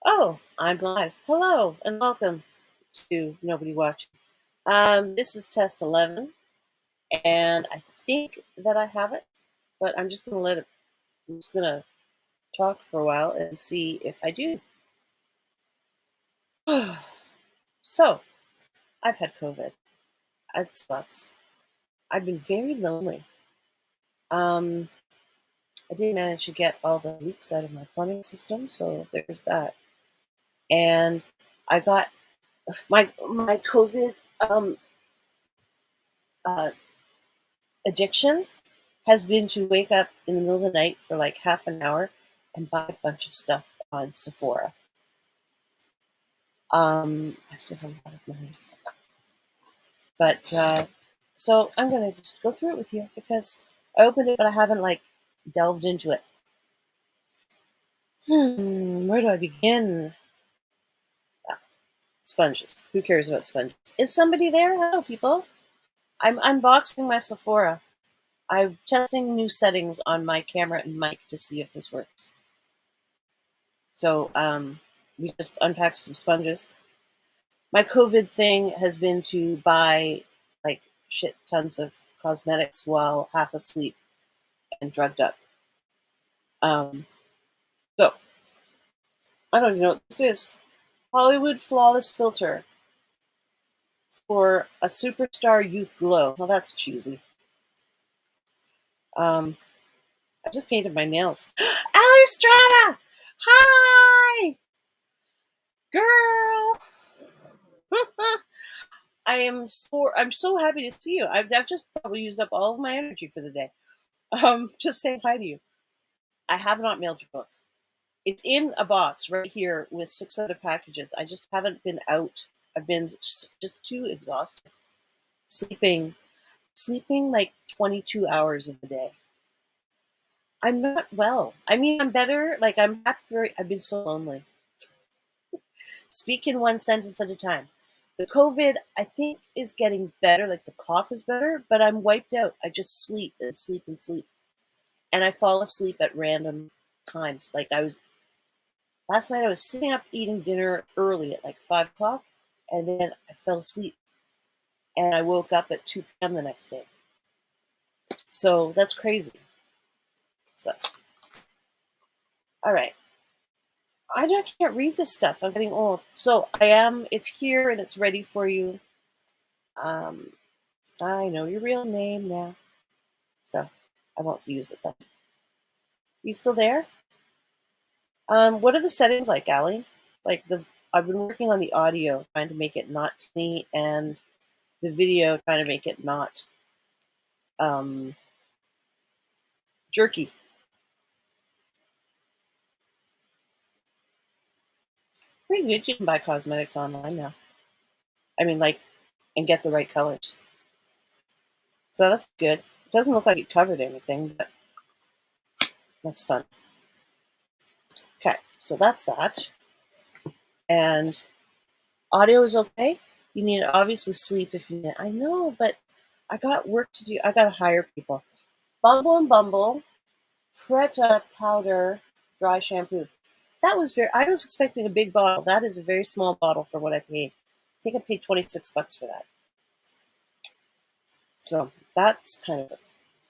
Oh, I'm live. Hello and welcome to Nobody Watching. This is test 11, and I think that I have it, but I'm just gonna talk for a while and see if I do. So, I've had COVID. It sucks. I've been very lonely. Um, I did manage to get all the leaks out of my plumbing system, so there's that. And I got my COVID uh, addiction has been to wake up in the middle of the night for like half an hour and buy a bunch of stuff on Sephora. I spent a lot of money, but so I'm gonna just go through it with you because I opened it, but I haven't like delved into it. Where do I begin? Ah, sponges. Who cares about sponges? Is somebody there? Hello, people. I'm unboxing my Sephora. I'm testing new settings on my camera and mic to see if this works. So we just unpacked some sponges. My COVID thing has been to buy like shit tons of cosmetics while half asleep and drugged up. Um, so I don't even know what this is. Hollywood Flawless Filter for a superstar youth glow. Well, that's cheesy. Um, I just painted my nails. Ali Strata! Hi! Girl! I'm so happy to see you. I've just probably used up all of my energy for the day. Just saying hi to you. I have not mailed your book. It's in a box right here with 6 other packages. I just haven't been out. I've been just too exhausted. Sleeping, sleeping like 22 hours of the day. I'm not well. I mean, I'm better. Like, I'm happier. I've been so lonely. Speak in one sentence at a time. The COVID, I think, is getting better. Like, the cough is better, but I'm wiped out. I just sleep and sleep and sleep. And I fall asleep at random times. Like, last night I was sitting up eating dinner early at like 5 o'clock, and then I fell asleep, and I woke up at 2 p.m. the next day. So that's crazy. So, all right. Can't read this stuff. I'm getting old. So I am. It's here and it's ready for you. Um, I know your real name now, so I won't use it then. You still there? What are the settings like, Allie? Like I've been working on the audio, trying to make it not tinny, and the video, trying to make it not um, jerky. Pretty good. You can buy cosmetics online now. I mean, like, and get the right colors. So that's good. It doesn't look like it covered anything, but that's fun. Okay, so that's that. And audio is okay. You need to obviously sleep if you need. I know, but I got work to do. I got to hire people. Bumble and Bumble, Preta powder, dry shampoo. That was very. I was expecting a big bottle. That is a very small bottle for what I paid. I think I paid $26 for that. So that's kind of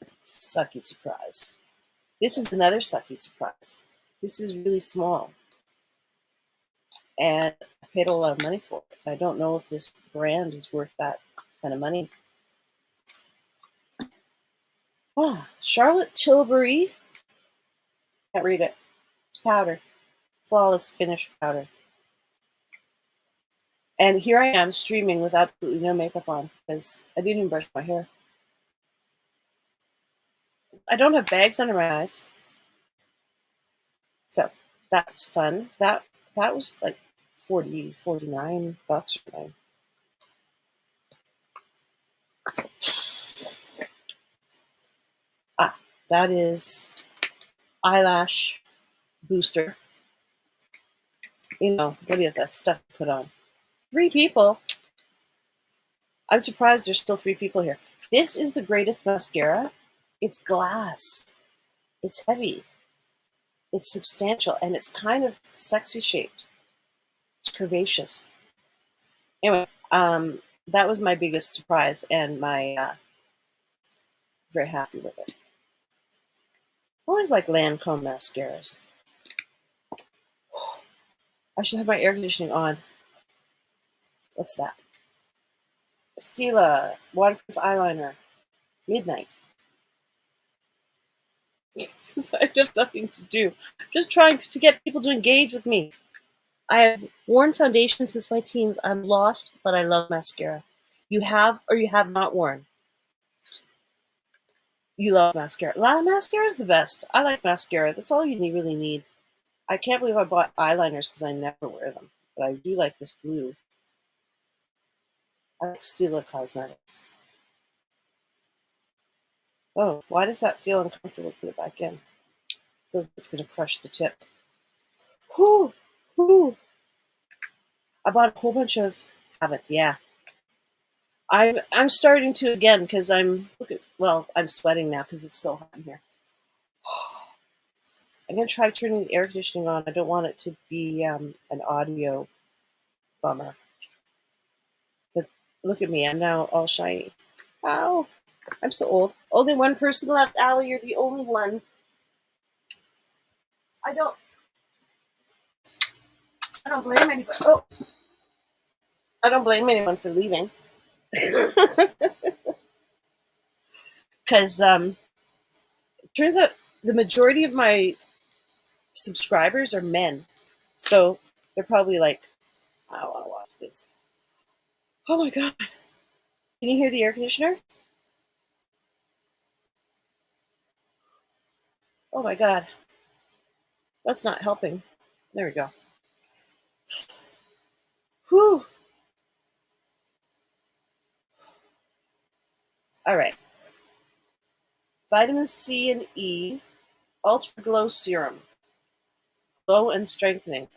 a sucky surprise. This is another sucky surprise. This is really small, and I paid a lot of money for it. I don't know if this brand is worth that kind of money. Ah, Charlotte Tilbury. Can't read it. It's powder. Flawless finish powder. And here I am streaming with absolutely no makeup on because I didn't even brush my hair. I don't have bags under my eyes. So that's fun. That was like 49 bucks or something. Ah, that is eyelash booster. You know, what do you have that stuff put on? 3 people. I'm surprised there's still 3 people here. This is the greatest mascara. It's glass. It's heavy. It's substantial and it's kind of sexy shaped. It's curvaceous. Anyway, that was my biggest surprise, and my very happy with it. I always like Lancome mascaras. I should have my air conditioning on. What's that? Stila waterproof eyeliner. Midnight. I have nothing to do. Just trying to get people to engage with me. I have worn foundation since my teens. I'm lost, but I love mascara. You have or you have not worn. You love mascara. Mascara is the best. I like mascara. That's all you really need. I can't believe I bought eyeliners because I never wear them. But I do like this blue. I like Stila Cosmetics. Oh, why does that feel uncomfortable? Put it back in. I feel like it's going to crush the tip. Whoo! Whoo! I bought a whole bunch of... Haven't, yeah. I'm starting to again because I'm sweating now because it's so hot in here. I'm gonna try turning the air conditioning on. I don't want it to be an audio bummer. But look at me, I'm now all shiny. Ow! I'm so old. Only one person left. Allie, you're the only one. I don't blame anybody. Oh, I don't blame anyone for leaving. Because it turns out the majority of my subscribers are men. So they're probably like, I don't want to watch this. Oh my god. Can you hear the air conditioner? Oh my god. That's not helping. There we go. Whew. All right. Vitamin C and E Ultra Glow Serum. Glow and strengthening.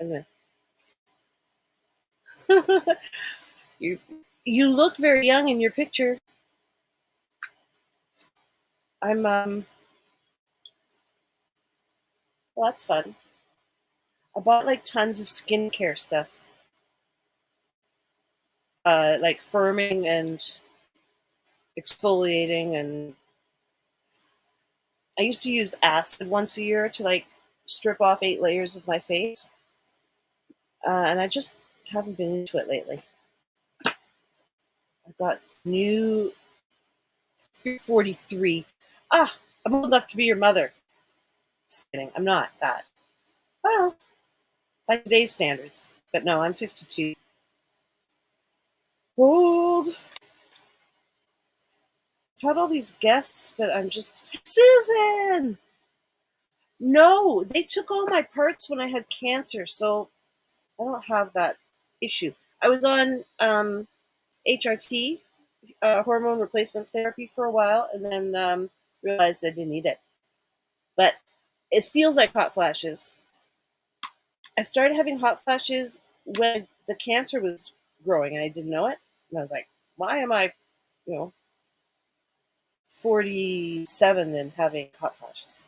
You look very young in your picture. Well, that's fun. I bought like tons of skincare stuff. Like firming and exfoliating, and I used to use acid once a year to like strip off 8 layers of my face. And I just haven't been into it lately. I got new 43. Ah, I'm old enough to be your mother. Just kidding. I'm not that. Well, by today's standards. But no, I'm 52. Old. I've had all these guests, but I'm just... Susan! No, they took all my parts when I had cancer, so I don't have that issue. I was on HRT, hormone replacement therapy, for a while, and then realized I didn't need it. But it feels like hot flashes. I started having hot flashes when the cancer was growing, and I didn't know it. And I was like, why am I, 47 and having hot flashes?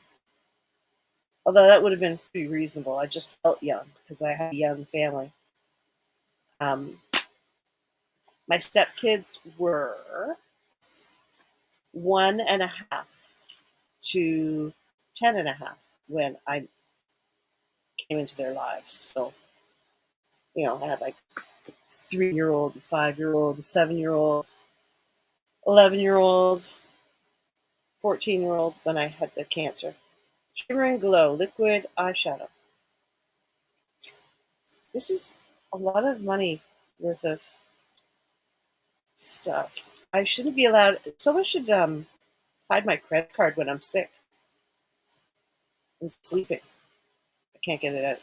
Although that would have been pretty reasonable. I just felt young because I had a young family. My stepkids were 1.5 to 10.5 when I came into their lives. So, I had like 3-year-old, 5-year-old, 7-year-old, 11-year-old, 14-year-old when I had the cancer. Shimmer and Glow liquid eyeshadow. This is a lot of money worth of stuff. I shouldn't be allowed. Someone should hide my credit card when I'm sick and sleeping. I can't get it out.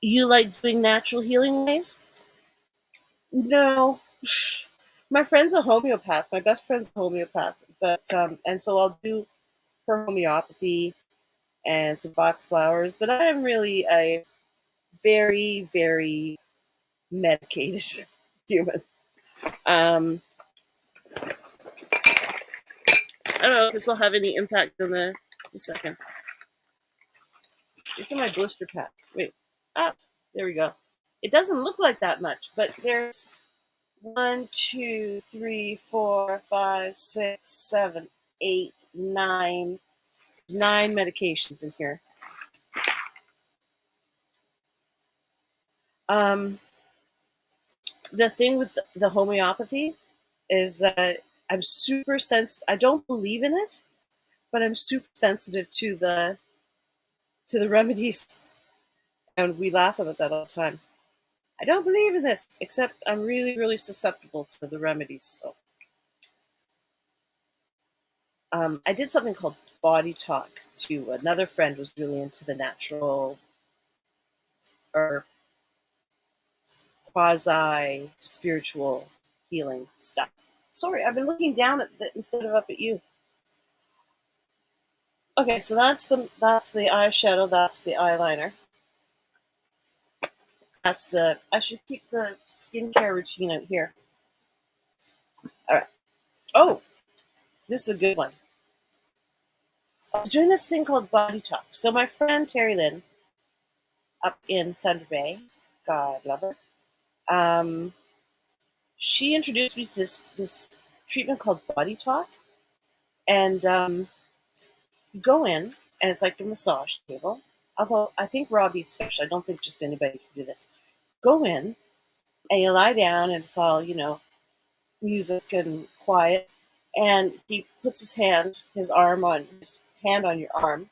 You like doing natural healing ways? No. My friend's a homeopath. My best friend's a homeopath. But and so I'll do her homeopathy and some Bach flowers. But I am really a very, very medicated human. I don't know if this will have any impact on the... Just a second. It's in my blister pack. Wait, up. There we go. It doesn't look like that much, but there's 1, 2, 3, 4, 5, 6, 7, 8, 9. There's 9 medications in here. The thing with the homeopathy is that I'm super sensitive. I don't believe in it, but I'm super sensitive to the remedies, and we laugh about that all the time. I don't believe in this, except I'm really, really susceptible to the remedies. So, I did something called Body Talk too. Another friend was really into the natural or quasi spiritual healing stuff. Sorry, I've been looking down at that instead of up at you. Okay, so that's the eyeshadow. That's the eyeliner. That's the. I should keep the skincare routine out here. All right. Oh, this is a good one. I was doing this thing called Body Talk. So my friend Terry Lynn, up in Thunder Bay, God love her, she introduced me to this treatment called Body Talk, and you go in, and it's like a massage table. Although I think Robbie's special. I don't think just anybody can do this. Go in, and you lie down, and it's all, music and quiet. And he puts his hand on your arm,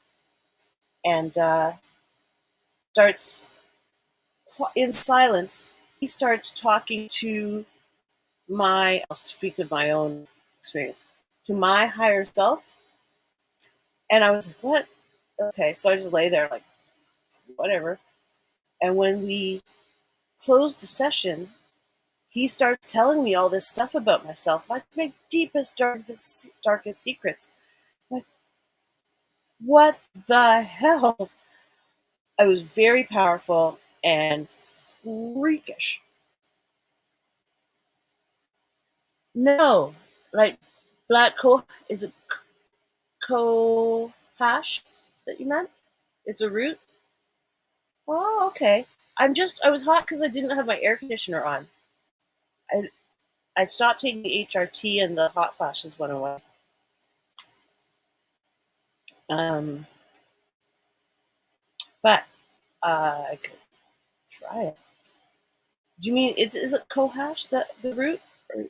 and starts in silence. He starts talking to I'll speak of my own experience, to my higher self. And I was like, what? Okay, so I just lay there like, whatever. And when we closed the session, he starts telling me all this stuff about myself, like my deepest, darkest secrets. Like, what the hell? I was very powerful and freakish. No, like black is it cohash that you meant? It's a root? Oh, okay. I was hot because I didn't have my air conditioner on. I, I stopped taking the HRT and the hot flashes went away. Um, but I could try it. Do you mean is it cohash the root?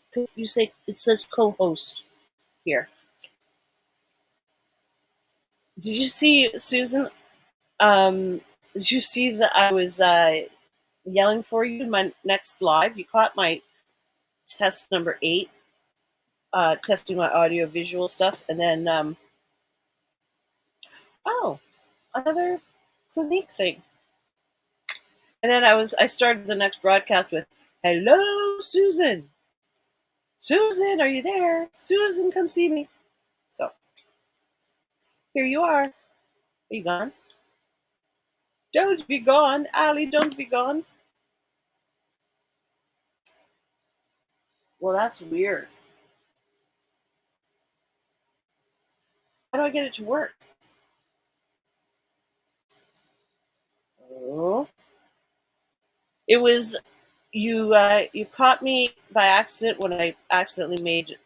Because you say it says co-host here. Did you see, Susan? Did you see that I was yelling for you in my next live? You caught my test number 8, testing my audio visual stuff, and then oh, another Clinique thing. And then I started the next broadcast with, "Hello, Susan. Susan, are you there? Susan, come see me." So here you are. Are you gone? Don't be gone, Allie. Don't be gone. Well, that's weird. How do I get it to work? Oh, it was you. You caught me by accident when I accidentally made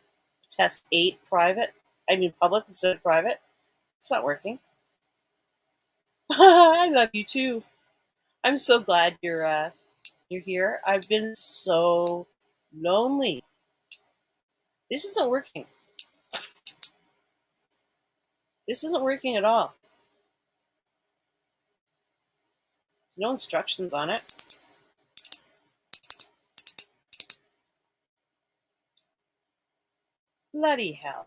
test 8 private. I mean public instead of private. It's not working. I love you too. I'm so glad you're here. I've been so lonely. This isn't working. This isn't working at all. There's no instructions on it. Bloody hell.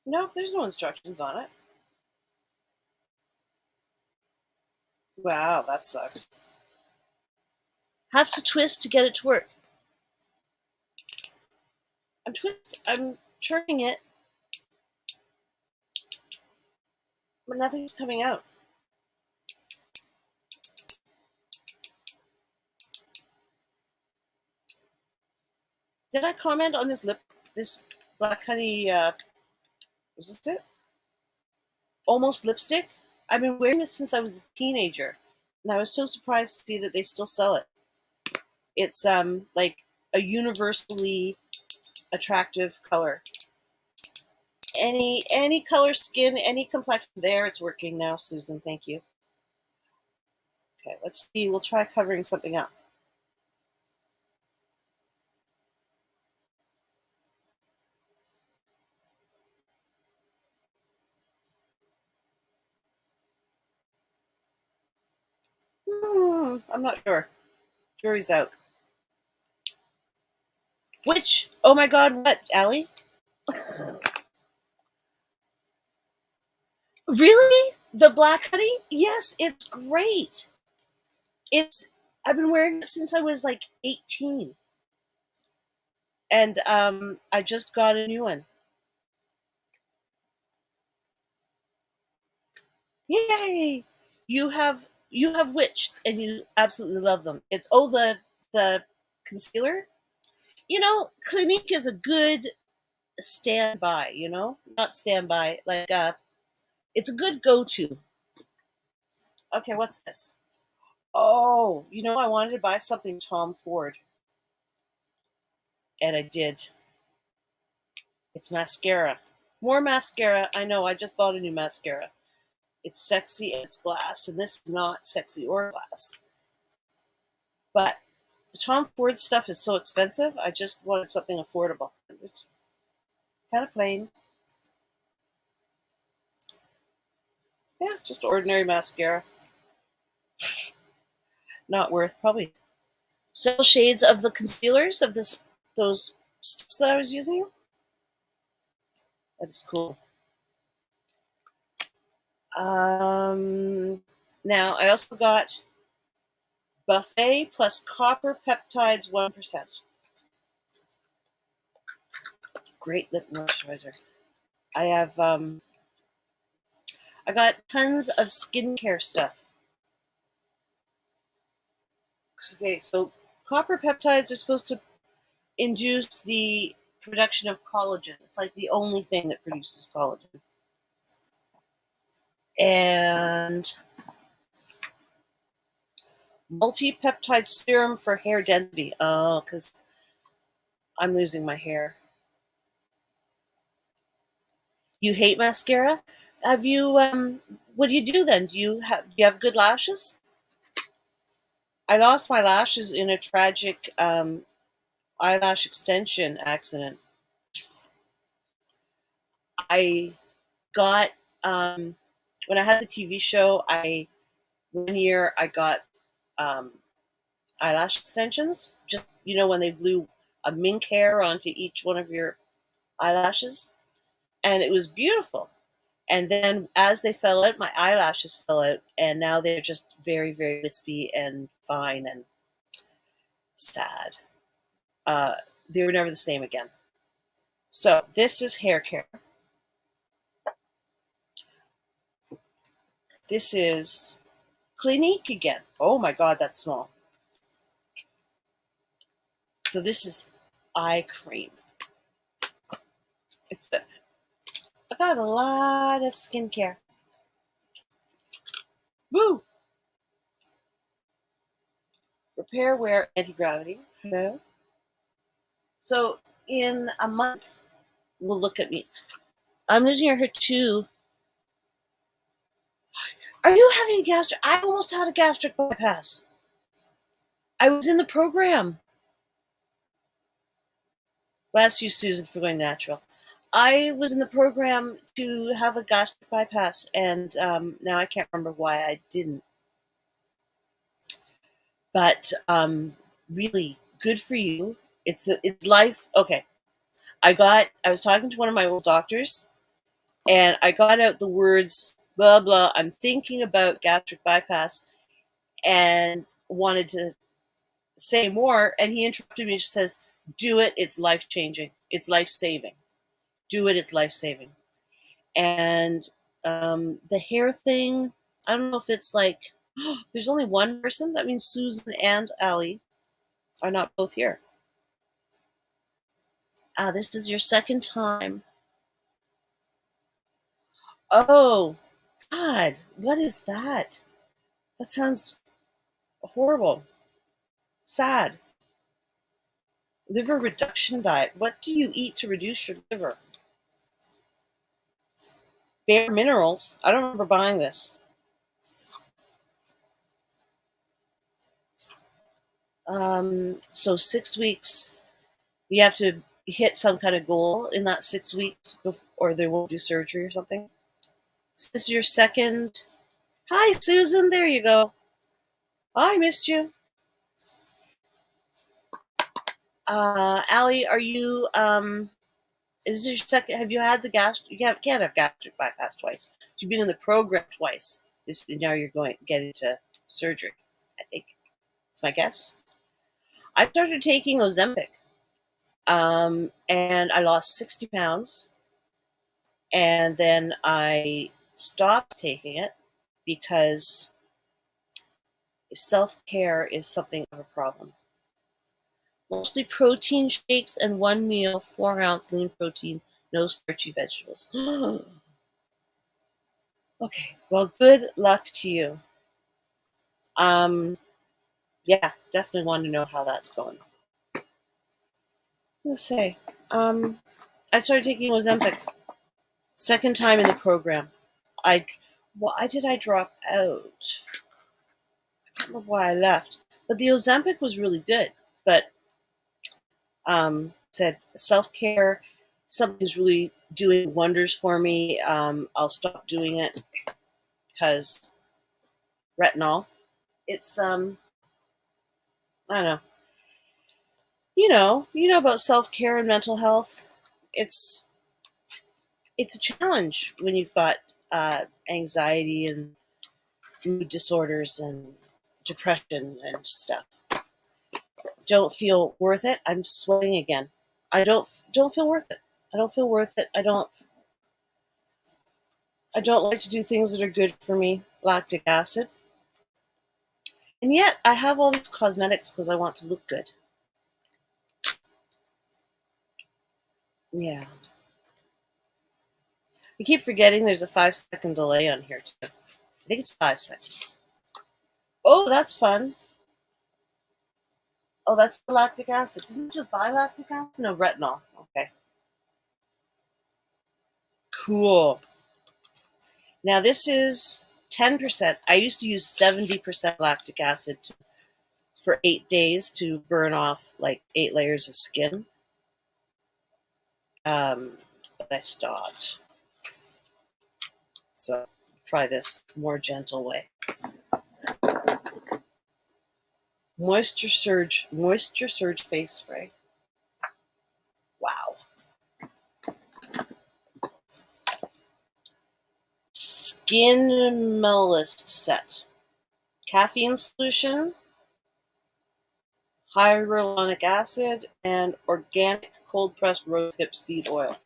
Nope, there's no instructions on it. Wow, that sucks. Have to twist to get it to work. I'm turning it, but nothing's coming out. Did I comment on this black honey Was this it? Almost Lipstick. I've been wearing this since I was a teenager, and I was so surprised to see that they still sell it. It's like a universally attractive color. Any color skin, any complexion. There, it's working now, Susan. Thank you. Okay, let's see. We'll try covering something up. I'm not sure. Jury's out. Which? Oh my God! What, Allie? Really? The black hoodie? Yes, it's great. It's. I've been wearing it since I was like 18, and I just got a new one. Yay! You have which, and you absolutely love them. It's the concealer. Clinique is a good standby. Not standby, like it's a good go-to. Okay, what's this? Oh, I wanted to buy something Tom Ford, and I did. It's mascara. More mascara. I know. I just bought a new mascara. It's sexy and it's glass, and this is not sexy or glass. But the Tom Ford stuff is so expensive. I just wanted something affordable. It's kind of plain. Yeah, just ordinary mascara. Not worth probably several shades of the concealers of those sticks that I was using. That's cool. Now I also got Buffet plus Copper Peptides 1%. Great lip moisturizer. I have I got tons of skincare stuff. Okay, so copper peptides are supposed to induce the production of collagen. It's like the only thing that produces collagen. And multi-peptide serum for hair density. Oh, because I'm losing my hair. You hate mascara? Have you what do you do then? Do you have good lashes? I lost my lashes in a tragic eyelash extension accident. I got when I had the TV show, I one year I got um, eyelash extensions. Just when they glue a mink hair onto each one of your eyelashes, and it was beautiful. And then as they fell out, my eyelashes fell out, and now they're just very, very wispy and fine and sad. Uh, they were never the same again. So this is hair care. This is Clinique again. Oh my God, that's small. So this is eye cream. I got a lot of skincare. Woo! Repair, wear, anti-gravity. Hello. So in a month, we'll look at me. I'm losing your hair too. Are you having a gastric? I almost had a gastric bypass. I was in the program. Bless you, Susan, for going natural. I was in the program to have a gastric bypass, and now I can't remember why I didn't. But really, good for you. It's life. Okay, I was talking to one of my old doctors, and I got out the words blah blah. I'm thinking about gastric bypass, and wanted to say more, and he interrupted me and says, "Do it. It's life changing. It's life saving. Do it. It's life saving." And the hair thing, I don't know if it's like there's only one person. That means Susan and Allie are not both here. This is your second time. Oh, God, what is that? That sounds horrible. Sad. Liver reduction diet. What do you eat to reduce your liver? Bare Minerals. I don't remember buying this. So 6 weeks, you have to hit some kind of goal in that 6 weeks or they won't do surgery or something. So this is your second. Hi, Susan. There you go. I missed you. Allie, are you, is this your second? Have you had the can't have gastric bypass twice. You've been in the program twice. Now you're getting to surgery, I think. That's my guess. I started taking Ozempic, and I lost 60 pounds, and then I stopped taking it because self-care is something of a problem. Mostly protein shakes and one meal, 4-ounce lean protein, no starchy vegetables. Okay, well, good luck to you. Yeah, definitely want to know how that's going. Let's say, I started taking Ozempic, second time in the program. Why did I drop out? I can't remember why I left. But the Ozempic was really good. But said self-care, something's really doing wonders for me. I'll stop doing it because retinol. It's I don't know. You know about self-care and mental health. It's it's a challenge when you've got anxiety and mood disorders and depression and stuff. Don't feel worth it. I'm sweating again. I don't feel worth it. I don't feel worth it. I don't like to do things that are good for me. Lactic acid. And yet I have all these cosmetics because I want to look good. Yeah. I keep forgetting there's a 5-second delay on here too. I think it's 5 seconds. Oh, that's fun. Oh, that's the lactic acid. Didn't you just buy lactic acid? No, retinol. Okay. Cool. Now this is 10%. I used to use 70% lactic acid for 8 days to burn off like 8 layers of skin. But I stopped. So try this more gentle way. Moisture Surge face spray. Wow. Skin Minimalist set. Caffeine solution, hyaluronic acid, and organic cold pressed rosehip seed oil.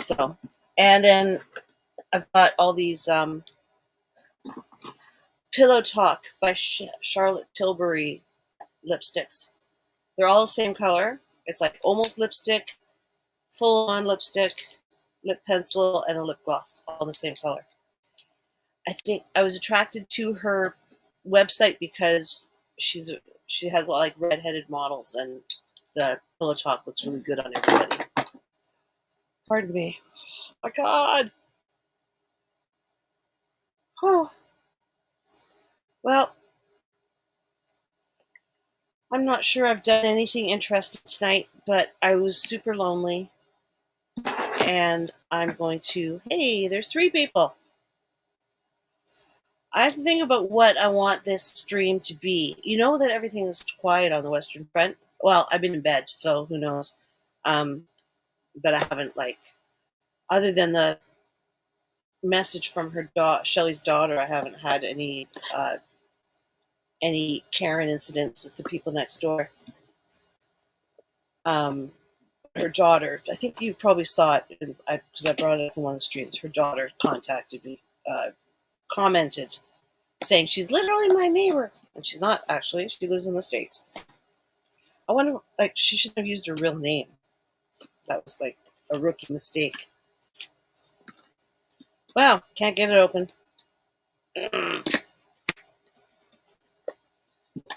So, and then I've got all these Pillow Talk by Charlotte Tilbury lipsticks. They're all the same color. It's like almost lipstick, full on lipstick, lip pencil, and a lip gloss, all the same color. I think I was attracted to her website because she has like redheaded models, and the Pillow Talk looks really good on everybody. Pardon me. Oh my God. Oh. Well, I'm not sure I've done anything interesting tonight, but I was super lonely, and I'm going to. Hey, there's 3 people. I have to think about what I want this stream to be. You know that everything is quiet on the Western Front. Well, I've been in bed, so who knows? But I haven't other than the message from her Shelly's daughter. I haven't had any Karen incidents with the people next door. Her daughter, I think you probably saw it because I brought it up in one of the streams. Her daughter contacted me, commented, saying she's literally my neighbor, and she's not actually. She lives in the States. I wonder, she shouldn't have used her real name. That was a rookie mistake. Wow, can't get it open.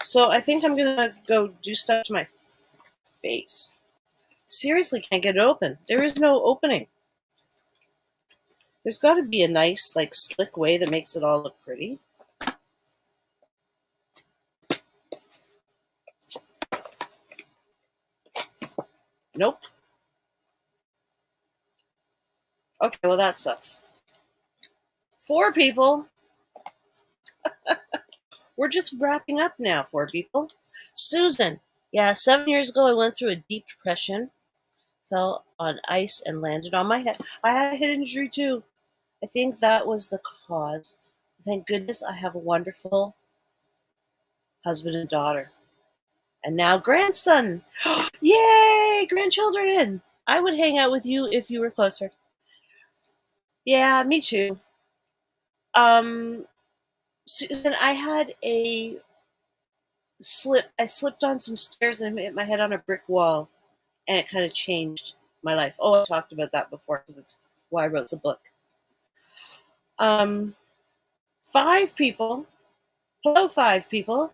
So I think I'm gonna go do stuff to my face. Seriously, can't get it open. There is no opening. There's got to be a nice, like, slick way that makes it all look pretty. Nope. Okay, well, that sucks. 4 people. We're just wrapping up now, 4 people. Susan. Yeah, 7 years ago, I went through a deep depression, fell on ice, and landed on my head. I had a head injury, too. I think that was the cause. Thank goodness I have a wonderful husband and daughter. And now grandson. Yay, grandchildren. I would hang out with you if you were closer. Yeah, me too. Um, Susan, I had a slip. I slipped on some stairs and hit my head on a brick wall, and it kind of changed my life. Oh, I talked about that before because it's why I wrote the book. Um, 5 people. Hello, 5 people.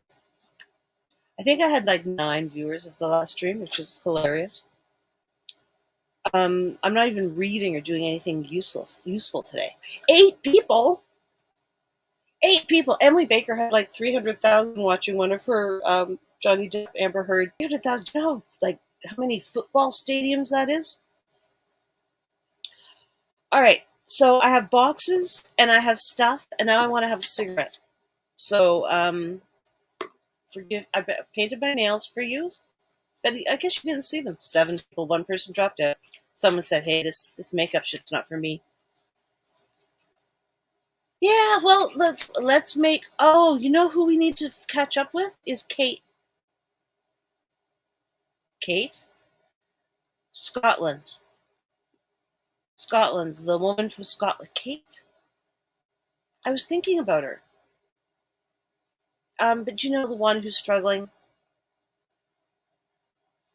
I think I had like 9 viewers of the last stream, which is hilarious. I'm not even reading or doing anything useful today. 8 people. 8 people. Emily Baker had like 300,000 watching one of her Johnny Depp Amber Heard. 300,000. Do you know like how many football stadiums that is? All right. So I have boxes and I have stuff, and now I want to have a cigarette. So forgive. I painted my nails for you, but I guess you didn't see them. 7 people. 1 person dropped out. Someone said, "Hey, this makeup shit's not for me." Yeah, well, let's make. Oh, you know who we need to catch up with is Kate. Kate, Scotland. Scotland, the woman from Scotland. Kate. I was thinking about her. But you know the one who's struggling.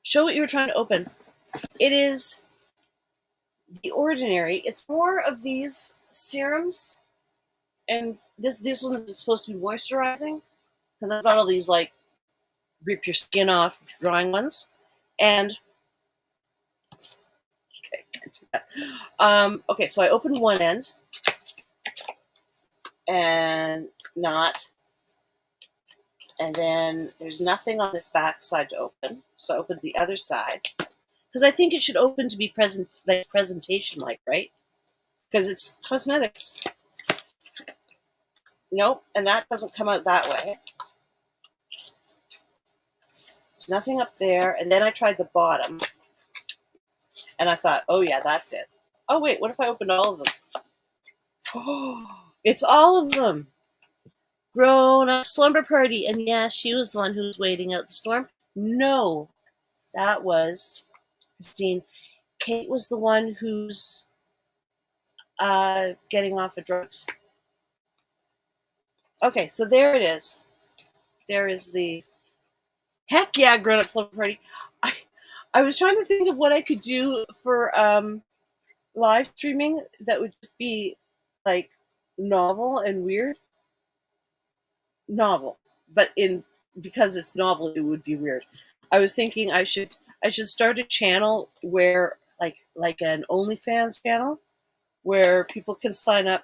Show what you were trying to open. It is The Ordinary. It's more of these serums, and this one is supposed to be moisturizing because I've got all these like rip your skin off drying ones, and okay, can't do that. Okay, so I opened one end and not, and then there's nothing on this back side to open, so I opened the other side because I think it should open to be presentation like, right? Because it's cosmetics. Nope, and that doesn't come out that way. There's nothing up there, and then I tried the bottom, and I thought, oh yeah, that's it. Oh wait, what if I opened all of them? Oh, it's all of them. Grown up slumber party, and yeah, she was the one who was waiting out the storm. No, that was Christine. Kate was the one who's getting off of drugs. Okay, so there it is. There is the heck yeah, grown up slumber party. I I was trying to think of what I could do for live streaming that would just be like novel and weird. Novel, but in because it's novel, it would be weird. I was thinking I should start a channel where like an OnlyFans channel where people can sign up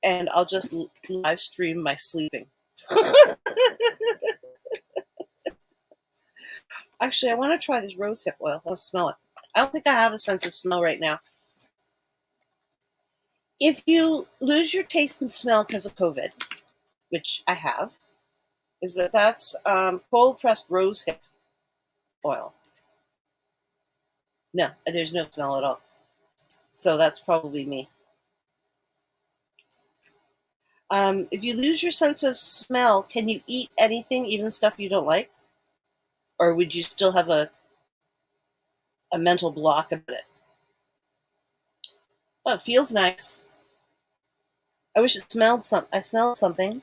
and I'll just live stream my sleeping. Actually, I want to try this rosehip oil. I'll smell it. I don't think I have a sense of smell right now. If you lose your taste and smell because of COVID, which I have, is that's cold pressed rosehip oil. No, there's no smell at all. So that's probably me. If you lose your sense of smell, can you eat anything, even stuff you don't like? Or would you still have a mental block about it? Oh, it feels nice. I wish it smelled I smelled something.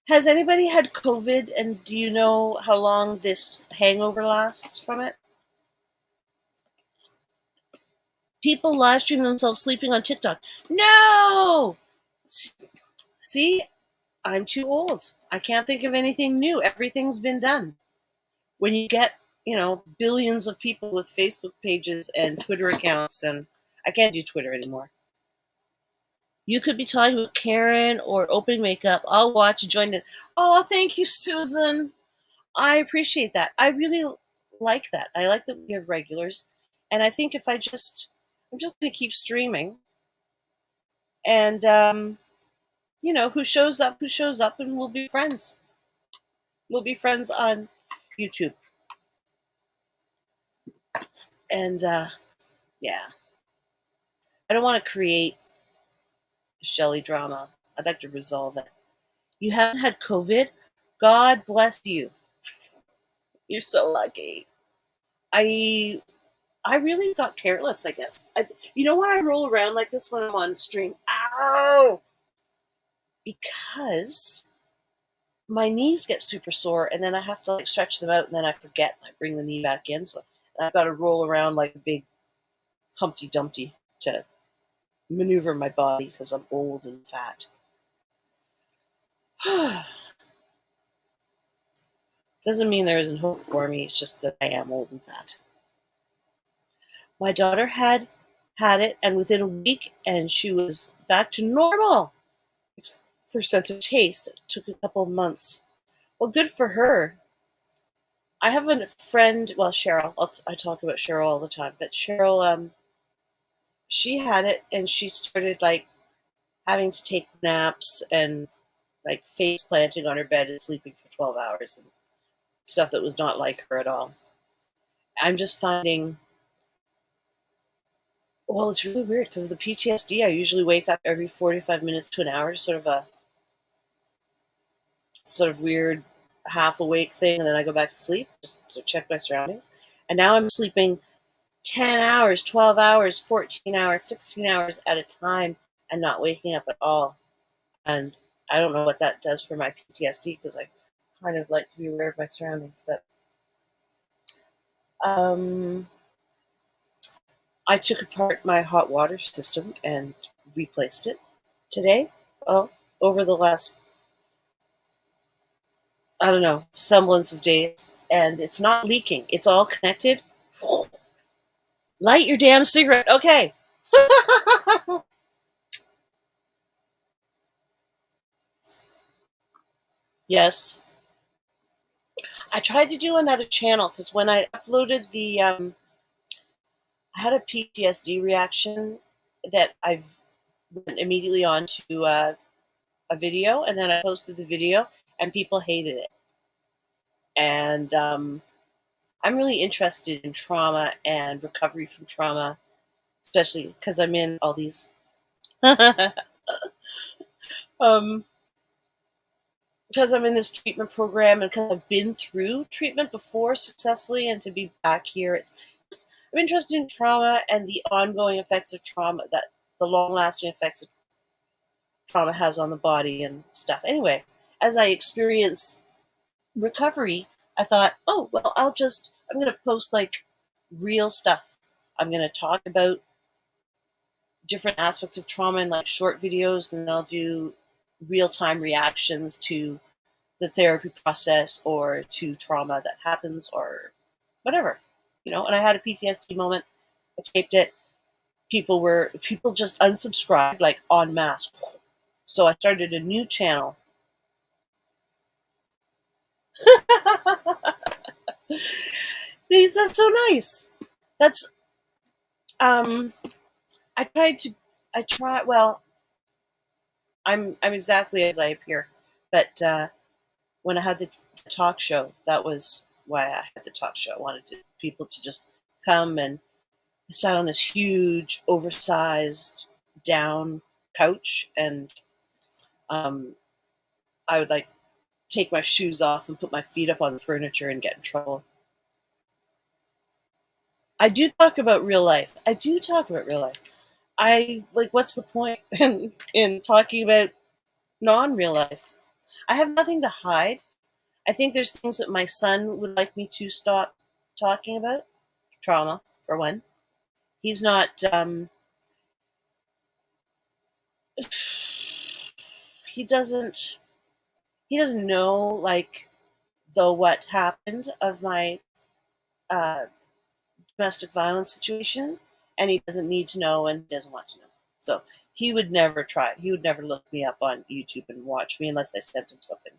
Has anybody had COVID, and do you know how long this hangover lasts from it? People live stream themselves sleeping on TikTok. No! See, I'm too old. I can't think of anything new. Everything's been done. When you get, billions of people with Facebook pages and Twitter accounts, and I can't do Twitter anymore. You could be talking about Karen or opening makeup. I'll watch and join it. Oh, thank you, Susan. I appreciate that. I really like that. I like that we have regulars. And I think I'm just going to keep streaming. And, who shows up, and we'll be friends. We'll be friends on YouTube. And, yeah. I don't want to create Shelley drama. I'd like to resolve it. You haven't had COVID? God bless you. You're so lucky. I really got careless, I guess. You know why I roll around like this when I'm on stream? Ow! Because my knees get super sore, and then I have to stretch them out, and then I forget, and I bring the knee back in. So I've got to roll around like a big Humpty Dumpty to maneuver my body because I'm old and fat. Doesn't mean there isn't hope for me. It's just that I am old and fat. My daughter had it, and within a week, and she was back to normal. For sense of taste, it took a couple of months. Well, good for her. I have a friend, well, Cheryl. I talk about Cheryl all the time, but Cheryl, she had it, and she started having to take naps and face planting on her bed and sleeping for 12 hours and stuff that was not like her at all. I'm just finding, well, it's really weird because of the PTSD. I usually wake up every 45 minutes to an hour, sort of weird half awake thing, and then I go back to sleep just to check my surroundings. And now I'm sleeping 10 hours, 12 hours, 14 hours, 16 hours at a time and not waking up at all. And I don't know what that does for my PTSD because I kind of like to be aware of my surroundings. But I took apart my hot water system and replaced it today. Oh, over the last, I don't know, semblance of days. And it's not leaking. It's all connected. Light your damn cigarette. Okay. Yes. I tried to do another channel because when I uploaded I had a PTSD reaction that I've went immediately on to a video, and then I posted the video, and people hated it. And I'm really interested in trauma and recovery from trauma, especially because I'm in all these. um, because I'm in this treatment program and because I've been through treatment before successfully, and to be back here, I'm interested in trauma and the ongoing effects of trauma, that the long-lasting effects of trauma has on the body and stuff. Anyway, as I experience recovery, I thought, oh, well, I'm going to post real stuff. I'm going to talk about different aspects of trauma in short videos, and then I'll do real-time reactions to the therapy process or to trauma that happens or whatever, and I had a PTSD moment. I taped it. People just unsubscribed en masse. So I started a new channel. That's so nice. That's I try well, I'm exactly as I appear. But when I had the talk show, that was why I had the talk show. I wanted people to just come, and I sat on this huge, oversized, down couch, and I would take my shoes off and put my feet up on the furniture and get in trouble. I do talk about real life. What's the point in talking about non-real life? I have nothing to hide. I think there's things that my son would like me to stop talking about. Trauma, for one. He's not. He doesn't. He doesn't know like the what happened of my uh, domestic violence situation, and he doesn't need to know, and he doesn't want to know. So he would never try. He would never look me up on YouTube and watch me unless I sent him something,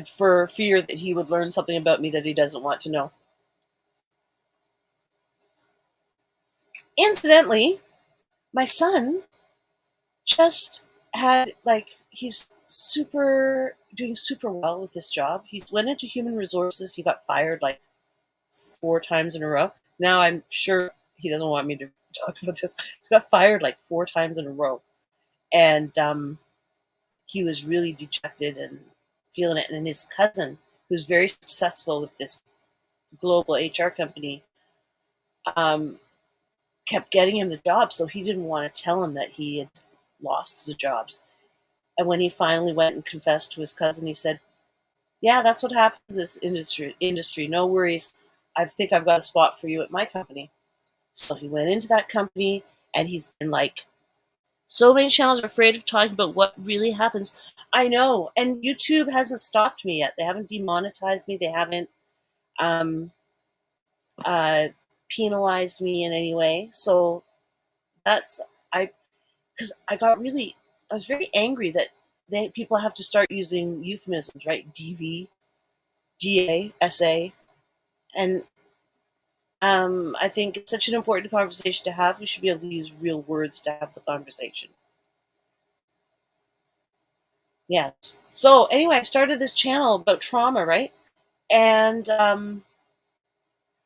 for fear that he would learn something about me that he doesn't want to know. Incidentally, my son just had like he's doing super well with this job. He went into human resources. He got fired like 4 times in a row. Now I'm sure he doesn't want me to talk about this. He got fired like 4 times in a row, and he was really dejected and feeling it. And his cousin, who's very successful with this global HR company, um, kept getting him the job, so he didn't want to tell him that he had lost the jobs. And when he finally went and confessed to his cousin, he said, "Yeah, that's what happens in this industry. No worries. I think I've got a spot for you at my company." So he went into that company, and he's been like, so many channels are afraid of talking about what really happens. I know, and YouTube hasn't stopped me yet. They haven't demonetized me. They haven't um, uh, penalized me in any way. So that's I because I was very angry that people have to start using euphemisms, right? DV, DA, SA, and I think it's such an important conversation to have. We should be able to use real words to have the conversation. Yes. So anyway, I started this channel about trauma, right? And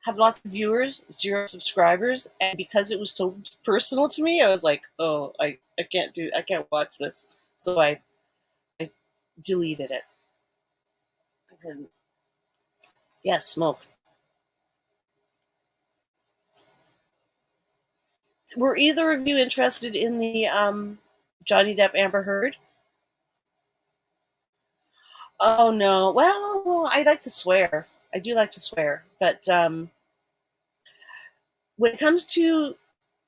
had lots of viewers, 0 subscribers, and because it was so personal to me, I was like, oh, I can't watch this. So I deleted it. And yeah, smoke. Were either of you interested in the Johnny Depp Amber Heard? Oh no. Well, I like to swear. I do like to swear, but when it comes to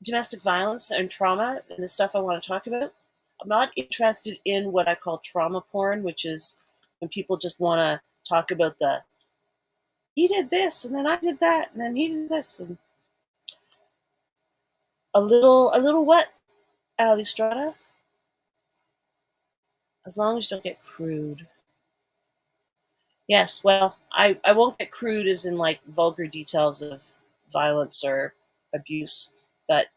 domestic violence and trauma and the stuff I want to talk about, I'm not interested in what I call trauma porn, which is when people just want to talk about the he did this and then I did that and then he did this and a little what, Ali Strada? As long as you don't get crude. Yes, well, I won't get crude as in like vulgar details of violence or abuse, but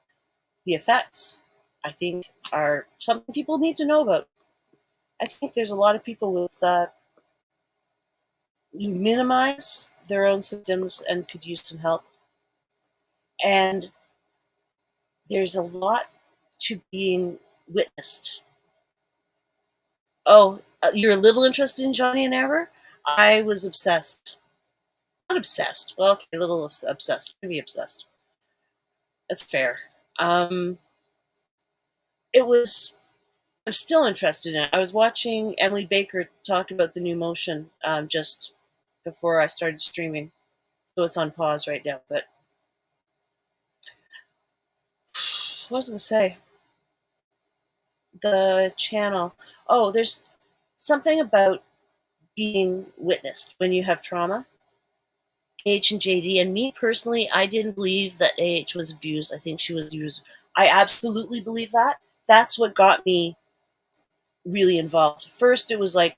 the effects, I think, are something people need to know about. I think there's a lot of people with who minimize their own symptoms and could use some help. And there's a lot to being witnessed. Oh, you're a little interested in Johnny and Amber? I was obsessed. Not obsessed. Well, okay, a little obsessed. Maybe obsessed. That's fair. Um, it was. I'm still interested in it. I was watching Emily Baker talk about the new motion just before I started streaming, so it's on pause right now. But what was I going to say? The channel. Oh, there's something about being witnessed when you have trauma. AH and JD, and me personally, I didn't believe that AH was abused. I think she was abused. I absolutely believe that. That's what got me really involved. First, it was like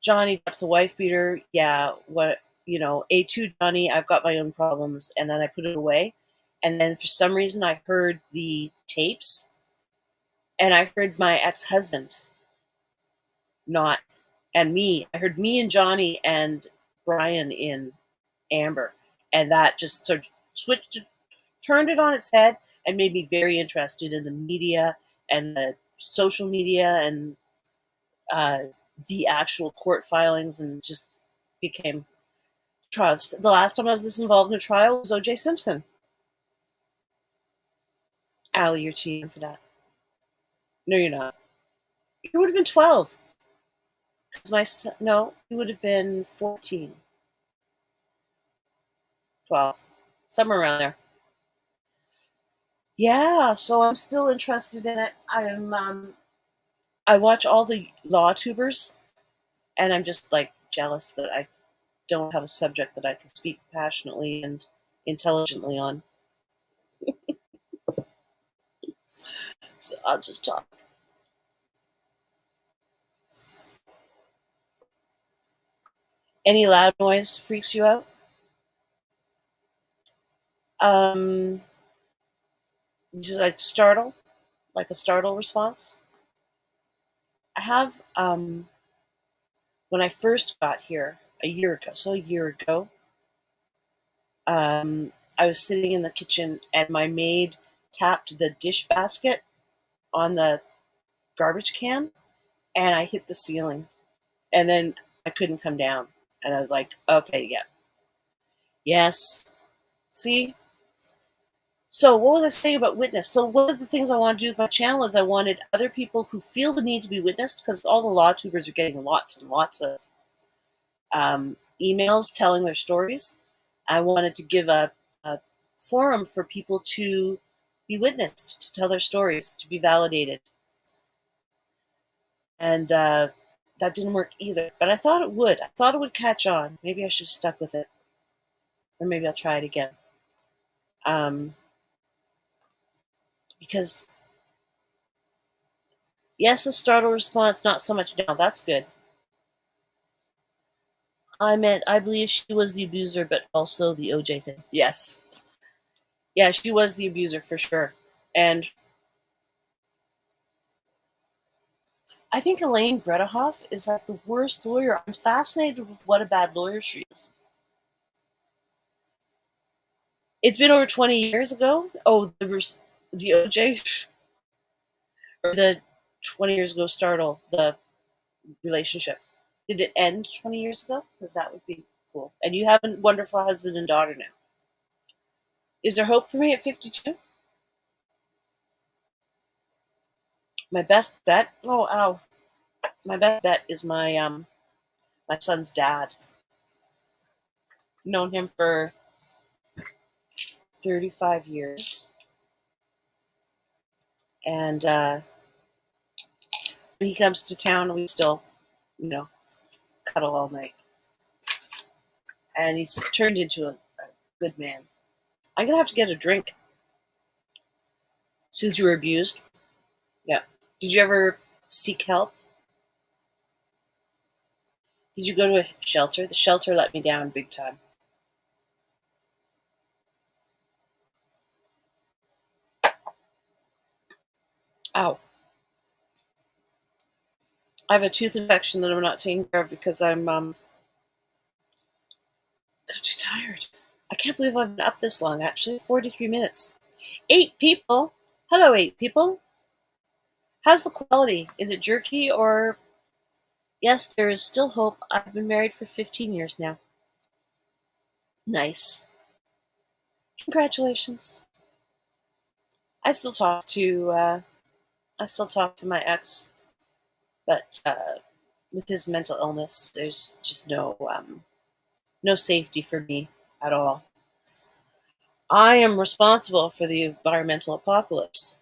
Johnny Depp's a wife beater. Yeah, what A2 Johnny. I've got my own problems, and then I put it away. And then for some reason, I heard the tapes, and I heard my ex-husband not and me. I heard me and Johnny and Brian in Amber, and that just sort of turned it on its head, and made me very interested in the media and the social media and uh, the actual court filings, and just became trials. The last time I was this involved in a trial was O.J. Simpson. Allie, you're cheating for that. No, you're not. You would have been 12. Because my son, no, you would have been 14, 12, somewhere around there. Yeah, so I'm still interested in it. I watch all the law tubers, and I'm just like jealous that I don't have a subject that I can speak passionately and intelligently on. So I'll just talk. Any loud noise freaks you out? Um, just like startle, like a startle response. I have when I first got here a year ago, so a year ago, I was sitting in the kitchen and my maid tapped the dish basket on the garbage can and I hit the ceiling. And then I couldn't come down. And I was like, okay, yeah. Yes. See? So what was I saying about witness? So one of the things I want to do with my channel is I wanted other people who feel the need to be witnessed, because all the law tubers are getting lots and lots of emails telling their stories. I wanted to give a forum for people to be witnessed, to tell their stories, to be validated. And that didn't work either. But I thought it would. I thought it would catch on. Maybe I should have stuck with it. Or maybe I'll try it again. Um, because, yes, a startle response, not so much now. That's good. I believe she was the abuser, but also the OJ thing. Yes. Yeah, she was the abuser for sure. And I think Elaine Bredehoff is like the worst lawyer. I'm fascinated with what a bad lawyer she is. It's been over 20 years ago. Oh, the OJ, or the 20 years ago startle, the relationship. Did it end 20 years ago? Because that would be cool. And you have a wonderful husband and daughter now. Is there hope for me at 52? My best bet? Oh, ow. My best bet is my son's dad. Known him for 35 years. And when he comes to town, we still, you know, cuddle all night. And he's turned into a good man. I'm going to have to get a drink since you were abused. Yeah. Did you ever seek help? Did you go to a shelter? The shelter let me down big time. Ow. I have a tooth infection that I'm not taking care of because I'm too tired. I can't believe I've been up this long, actually. 43 minutes. 8 people? Hello, 8 people. How's the quality? Is it jerky or... Yes, there is still hope. I've been married for 15 years now. Nice. Congratulations. I still talk to my ex, but with his mental illness, there's just no safety for me at all. I am responsible for the environmental apocalypse.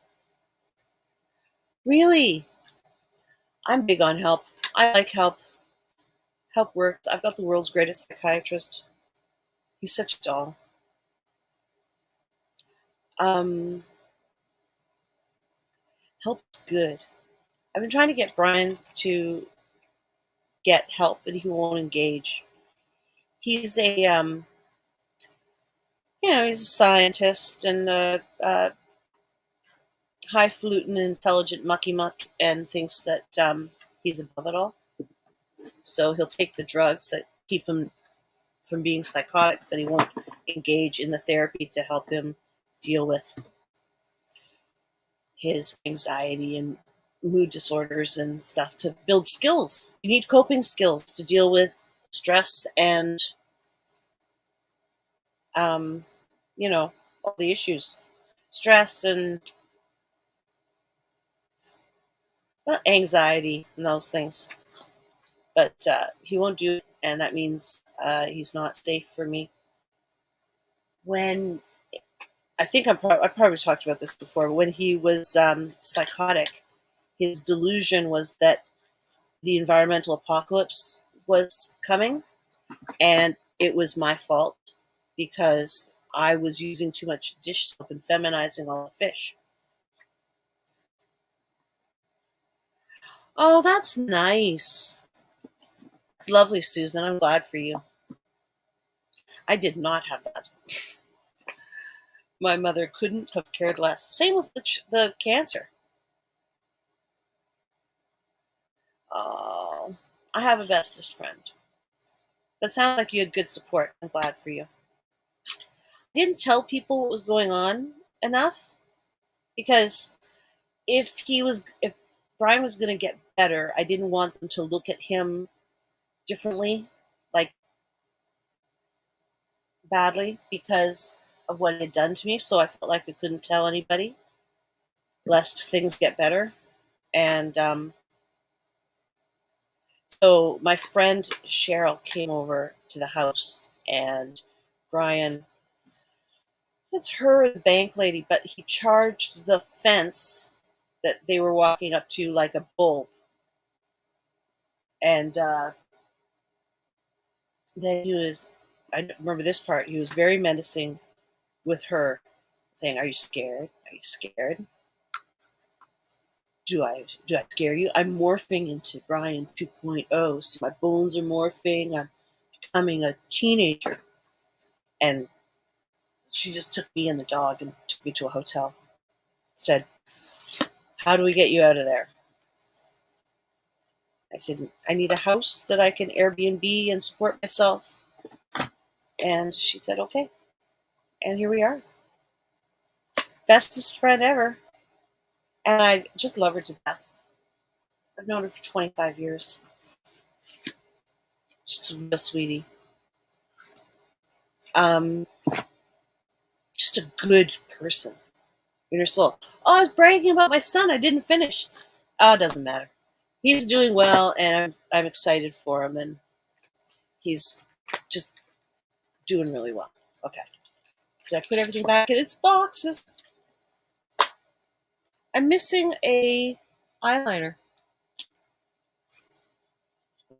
Really, I'm big on help. I like help. Help works. I've got the world's greatest psychiatrist. He's such a doll. Um, Help's good. I've been trying to get Brian to get help, but he won't engage. He's he's a scientist and a highfalutin, intelligent mucky muck, and thinks that he's above it all. So he'll take the drugs that keep him from being psychotic, but he won't engage in the therapy to help him deal with his anxiety and mood disorders and stuff, to build skills. You need coping skills to deal with stress and, um, all the issues. Stress and anxiety and those things. But he won't do it, and that means he's not safe for me. When I think I probably talked about this before, but when he was psychotic, his delusion was that the environmental apocalypse was coming, and it was my fault because I was using too much dish soap and feminizing all the fish. Oh, that's nice. It's lovely, Susan. I'm glad for you. I did not have that. My mother couldn't have cared less. Same with the cancer. Oh, I have a bestest friend. That sounds like you had good support. I'm glad for you. Didn't tell people what was going on enough because if Brian was going to get better, I didn't want them to look at him differently, like badly, because of what he had done to me. So I felt like I couldn't tell anybody, lest things get better. And so my friend Cheryl came over to the house, and Brian, it's her, the bank lady, but he charged the fence that they were walking up to like a bull. And then he was, I remember this part, he was very menacing with her, saying, "Are you scared? Are you scared? Do I scare you? I'm morphing into Brian 2.0. So my bones are morphing. I'm becoming a teenager." And she just took me and the dog and took me to a hotel. Said, "How do we get you out of there?" I said, "I need a house that I can Airbnb and support myself." And she said, "Okay." And here we are. Bestest friend ever. And I just love her to death. I've known her for 25 years. She's a real sweetie. Um, just a good person in her soul. Oh, I was bragging about my son. I didn't finish. Oh, it doesn't matter. He's doing well, and I'm excited for him, and he's just doing really well. Okay. Did I put everything back in its boxes? I'm missing a eyeliner.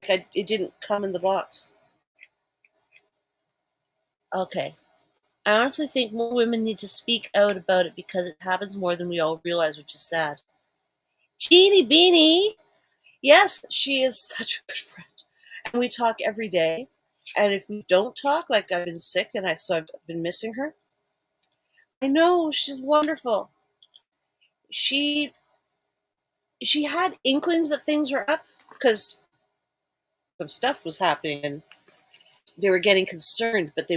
It didn't come in the box. Okay. I honestly think more women need to speak out about it because it happens more than we all realize, which is sad. Teeny Beanie! Yes, she is such a good friend. And we talk every day. And if we don't talk, like I've been sick and I've been missing her. I know, she's wonderful. She she had inklings that things were up because some stuff was happening and they were getting concerned, but they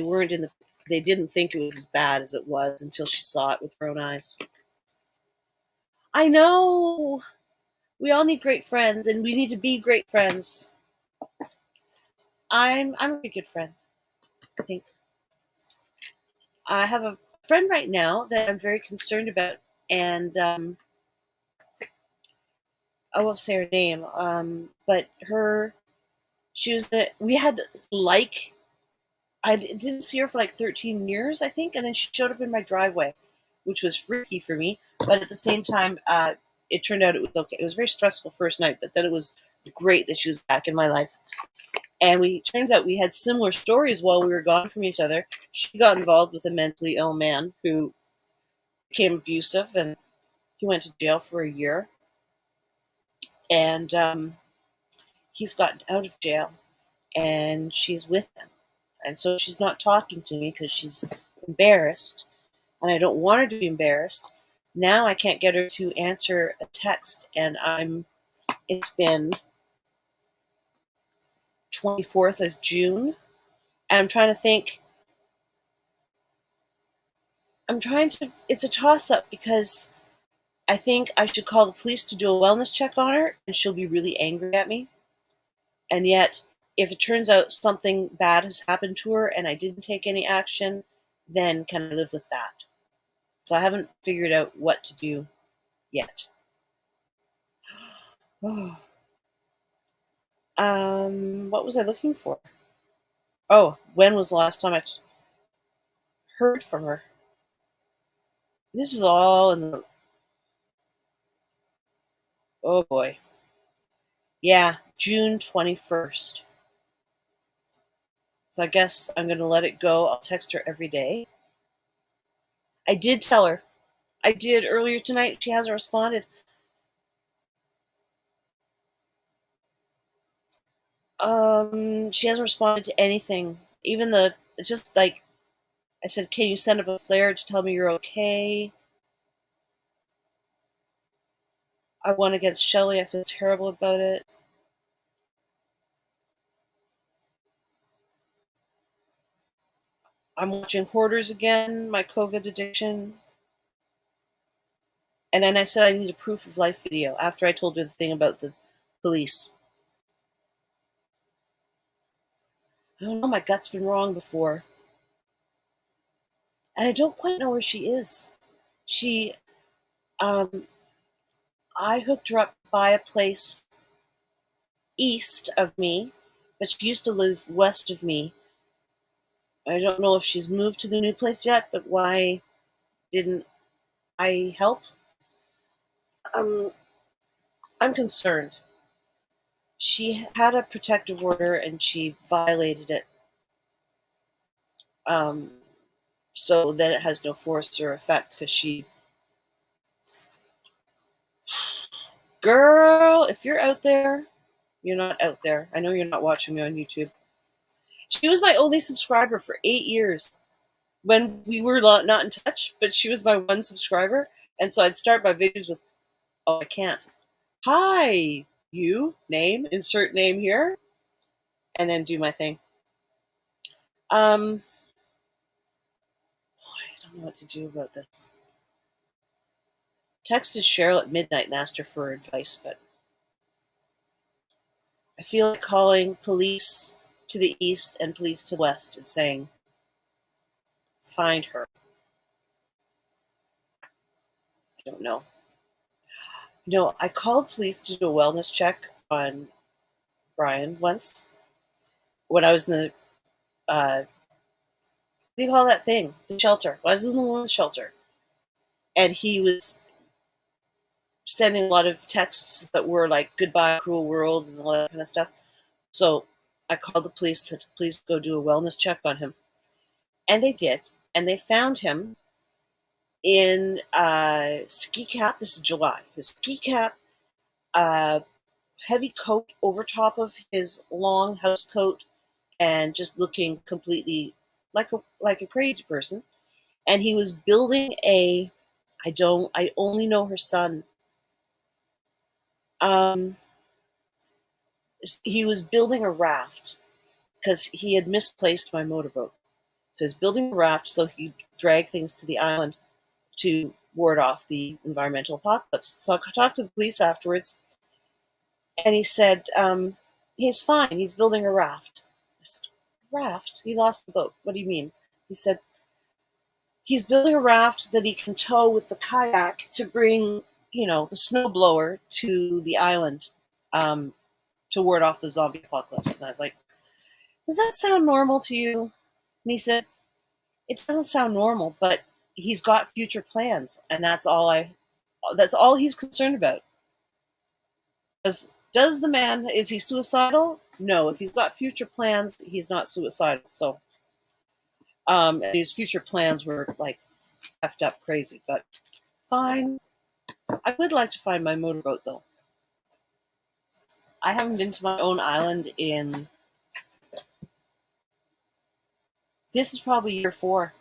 didn't think it was as bad as it was until she saw it with her own eyes. I know. We all need great friends and we need to be great friends. I'm a pretty good friend, I think. I have a friend right now that I'm very concerned about, and I won't say her name, but she was we had like, I didn't see her for like 13 years, I think, and then she showed up in my driveway, which was freaky for me, but at the same time, it turned out it was okay. It was a very stressful first night, but then it was great that she was back in my life. And turns out we had similar stories while we were gone from each other. She got involved with a mentally ill man who became abusive, and he went to jail for a year. And he's gotten out of jail, and she's with him. And so she's not talking to me because she's embarrassed, and I don't want her to be embarrassed. Now I can't get her to answer a text, and it's been 24th of June, and it's a toss up because I think I should call the police to do a wellness check on her, and she'll be really angry at me. And yet, if it turns out something bad has happened to her and I didn't take any action, then can I live with that? So I haven't figured out what to do yet. What was I looking for? Oh, when was the last time I heard from her? This is all in the, oh boy. Yeah, June 21st. So I guess I'm going to let it go. I'll text her every day. I did tell her. I did earlier tonight. She hasn't responded. She hasn't responded to anything. Even it's just like, I said, can you send up a flare to tell me you're okay? I won against Shelly. I feel terrible about it. I'm watching Hoarders again, my COVID addiction. And then I said I need a proof of life video after I told her the thing about the police. I don't know, my gut's been wrong before. And I don't quite know where she is. She, um, I hooked her up by a place east of me, but she used to live west of me. I don't know if she's moved to the new place yet, but why didn't I help? Um, I'm concerned. She had a protective order and she violated it. Um, so then it has no force or effect because girl, if you're out there, you're not out there. I know you're not watching me on YouTube. She was my only subscriber for 8 years when we were not in touch, but she was my one subscriber. And so I'd start my videos with, oh, I can't. Hi, you, name, insert name here, and then do my thing. I don't know what to do about this. Texted Cheryl at midnight and asked her for advice, but I feel like calling police to the east and police to the west and saying, find her. I don't know. I called police to do a wellness check on Brian once when I was in the, what do you call that thing? The shelter. I was in the women's shelter. And he was sending a lot of texts that were like, goodbye, cruel world, and all that kind of stuff. So I called the police, said, please go do a wellness check on him. And they did. And they found him in ski cap. This is July. His ski cap, heavy coat over top of his long house coat, and just looking completely like a crazy person. And he was building I only know her son. Um, he was building a raft because he had misplaced my motorboat. So he's building a raft so he'd drag things to the island to ward off the environmental apocalypse. So I talked to the police afterwards, and he said, he's fine. He's building a raft. I said, raft? He lost the boat. What do you mean? He said, he's building a raft that he can tow with the kayak to bring, the snowblower to the island to ward off the zombie apocalypse. And I was like, does that sound normal to you? And he said, it doesn't sound normal, but he's got future plans, and that's all he's concerned about. Does the man, is he suicidal? No. If he's got future plans, he's not suicidal. So, his future plans were like effed up crazy, but fine. I would like to find my motorboat though. I haven't been to my own island this is probably year 4.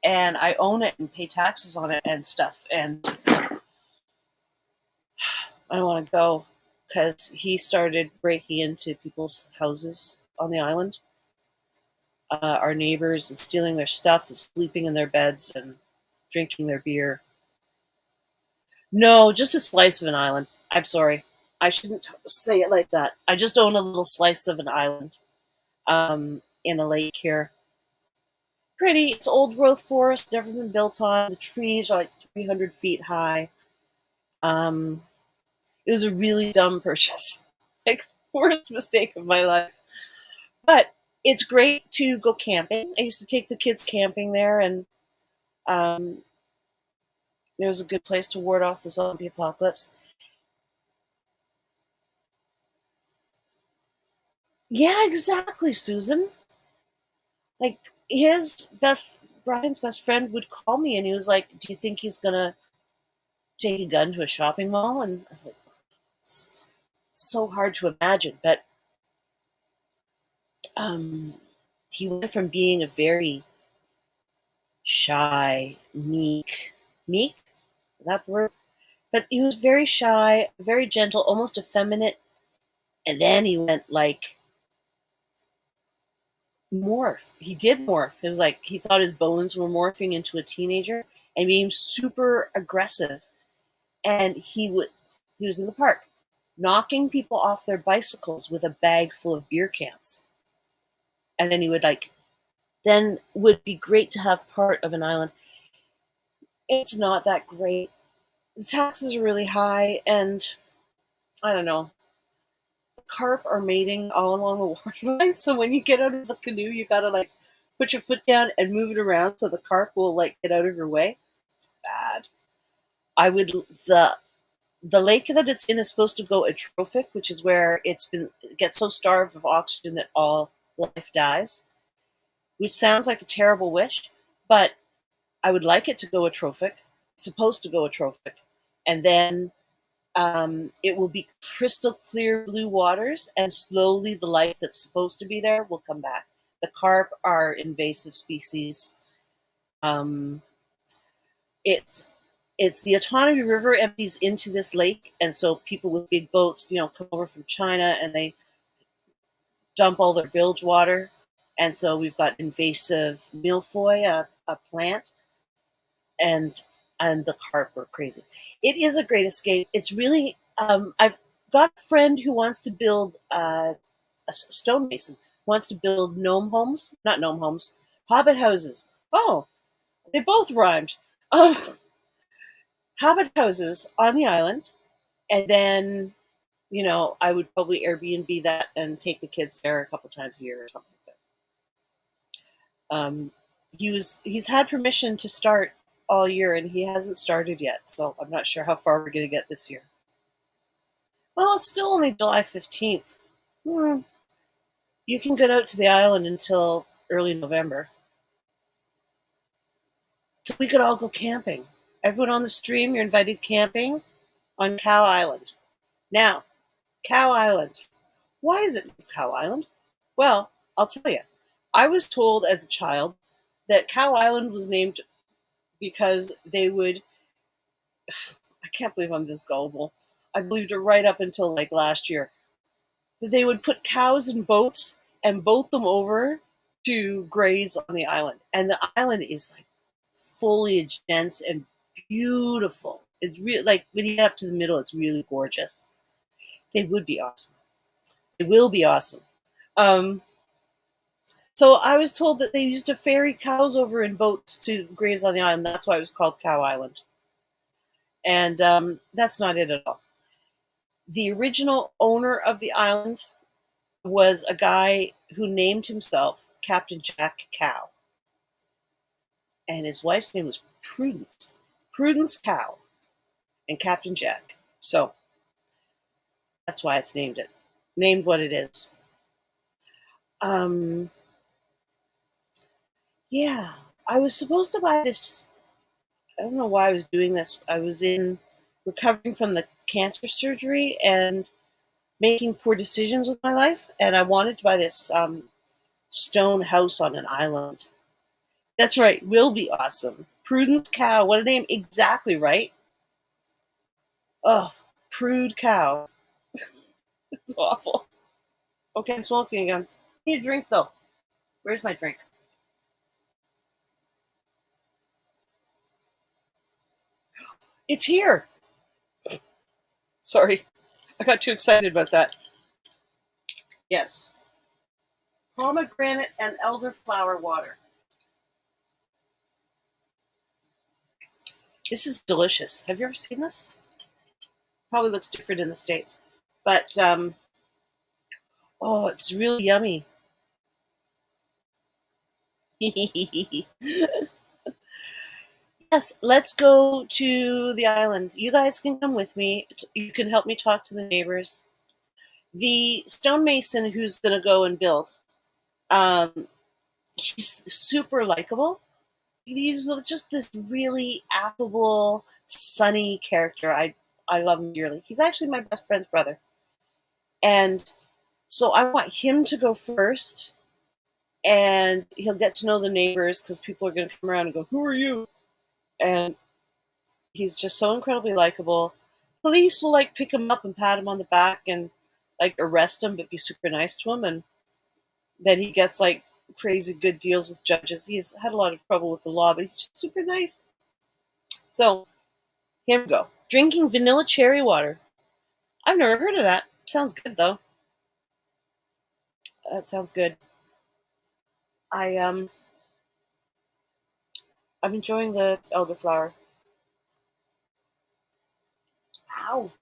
And I own it and pay taxes on it and stuff. And I want to go because he started breaking into people's houses on the island, our neighbors, and stealing their stuff and sleeping in their beds and drinking their beer. No, just a slice of an island. I'm sorry. I shouldn't say it like that. I just own a little slice of an island in a lake here. Pretty. It's old growth forest, never been built on. The trees are like 300 feet high. It was a really dumb purchase. Like, worst mistake of my life. But it's great to go camping. I used to take the kids camping there, and Um, it was a good place to ward off the zombie apocalypse. Yeah, exactly, Susan. Like Brian's best friend would call me and he was like, "Do you think he's gonna take a gun to a shopping mall?" And I was like, it's so hard to imagine. But um, he went from being a very shy, meek, is that the word? But he was very shy, very gentle, almost effeminate. And then he went like morph. He did morph. It was like he thought his bones were morphing into a teenager and being super aggressive. And he was in the park, knocking people off their bicycles with a bag full of beer cans. And then he would like then would be great to have part of an island. It's not that great. The taxes are really high, and I don't know. Carp are mating all along the waterline, so when you get out of the canoe, you gotta like put your foot down and move it around so the carp will like get out of your way. It's bad. I would the lake that it's in is supposed to go atrophic, which is where it gets so starved of oxygen that all life dies, which sounds like a terrible wish, but I would like it to go atrophic. It's supposed to go atrophic, and then it will be crystal clear blue waters, and slowly the life that's supposed to be there will come back. The carp are invasive species. Um, it's it's the Otonabee River empties into this lake, and so people with big boats, come over from China and they dump all their bilge water, and so we've got invasive milfoil, a plant, and the carp are crazy. It is a great escape. It's really I've got a friend who wants to build a stonemason wants to build gnome homes, not gnome homes, hobbit houses. Oh, they both rhymed. Um, hobbit houses on the island, and then I would probably Airbnb that and take the kids there a couple times a year or something. But he's had permission to start all year, and he hasn't started yet, so I'm not sure how far we're going to get this year. Well, it's still only July 15th. Hmm. You can get out to the island until early November. So we could all go camping. Everyone on the stream, you're invited camping on Cow Island. Now, Cow Island. Why is it Cow Island? Well, I'll tell you. I was told as a child that Cow Island was named because they would. I can't believe I'm this gullible. I believed it right up until like last year. That they would put cows in boats and boat them over to graze on the island. And the island is like foliage dense and beautiful. It's really like when you get up to the middle, it's really gorgeous. They would be awesome. They will be awesome. Um, so I was told that they used to ferry cows over in boats to graze on the island. That's why it was called Cow Island. And that's not it at all. The original owner of the island was a guy who named himself Captain Jack Cow. And his wife's name was Prudence. Prudence Cow and Captain Jack. So that's why it's named what it is. Um, yeah, I was supposed to buy this. I don't know why I was doing this. I was in recovering from the cancer surgery and making poor decisions with my life, and I wanted to buy this stone house on an island. That's right, will be awesome. Prudence Cow, what a name! Exactly right. Oh, Prude Cow. It's awful. Okay, I'm smoking again. I need a drink though. Where's my drink? It's here. Sorry, I got too excited about that. Yes, pomegranate and elderflower water. This is delicious. Have you ever seen this? Probably looks different in the States. But, oh, it's really yummy. Yes, let's go to the island. You guys can come with me. You can help me talk to the neighbors. The stonemason who's going to go and build, um, he's super likable. He's just this really affable, sunny character. I love him dearly. He's actually my best friend's brother. And so I want him to go first, and he'll get to know the neighbors because people are going to come around and go, "Who are you?" And he's just so incredibly likable. Police will like pick him up and pat him on the back and like arrest him, but be super nice to him. And then he gets like crazy good deals with judges. He's had a lot of trouble with the law, but he's just super nice. So him go drinking vanilla cherry water. I've never heard of that. Sounds good though. That sounds good. I I'm enjoying the elderflower. Ow!